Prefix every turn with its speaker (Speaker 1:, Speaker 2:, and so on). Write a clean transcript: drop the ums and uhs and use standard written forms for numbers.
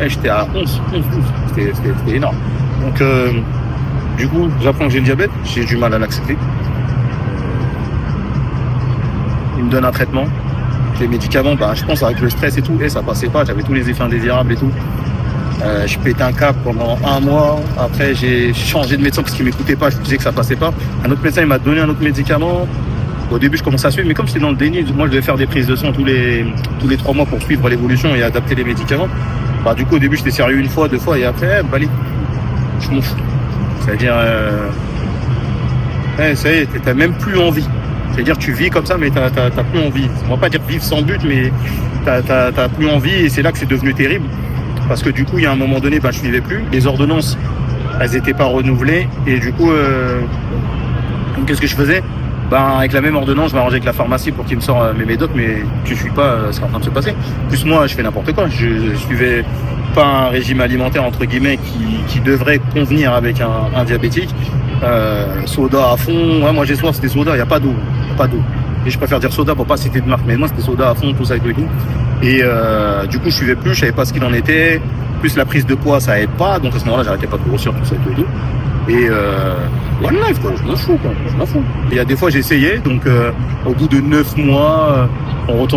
Speaker 1: j'étais à 11, 12. C'était énorme. Donc, du coup, j'apprends que j'ai le diabète, j'ai du mal à l'accepter. Il me donne un traitement. Les médicaments, je pense avec le stress et tout, ça passait pas, j'avais tous les effets indésirables et tout. Je pétais un câble pendant 1 mois. Après, j'ai changé de médecin parce qu'il m'écoutait pas, je me disais que ça passait pas. Un autre médecin, il m'a donné un autre médicament. Au début, je commençais à suivre, mais comme j'étais dans le déni, moi, je devais faire des prises de sang tous les 3 mois pour suivre l'évolution et adapter les médicaments. Du coup, au début, j'étais sérieux 1 fois, 2 fois, et après, je m'en fous. C'est-à-dire, ça y est, t'as même plus envie. C'est-à-dire, tu vis comme ça, mais t'as plus envie. On va pas dire vivre sans but, mais t'as plus envie, et c'est là que c'est devenu terrible. Parce que du coup, il y a un moment donné, je suivais plus. Les ordonnances, elles étaient pas renouvelées, et du coup, qu'est-ce que je faisais? Avec la même ordonnance, je m'arrangeais avec la pharmacie pour qu'ils me sortent mes médocs, mais tu suis pas ce qui est en train de se passer. Plus moi, je fais n'importe quoi. Je suivais pas un régime alimentaire, entre guillemets, qui devrait convenir avec un diabétique. Soda à fond. Ouais, moi, j'ai soif, c'était soda, il n'y a pas d'eau. Et je préfère dire soda pour pas citer de marque, mais moi, c'était soda à fond, tout ça et tout. Et du coup, je suivais plus, je savais pas ce qu'il en était. Plus la prise de poids, ça aide pas. Donc à ce moment-là, j'arrêtais pas de grossir, tout ça et tout. Et one life, quoi. Je m'en fous. Et il y a des fois, j'essayais. Donc au bout de 9 mois, on retourne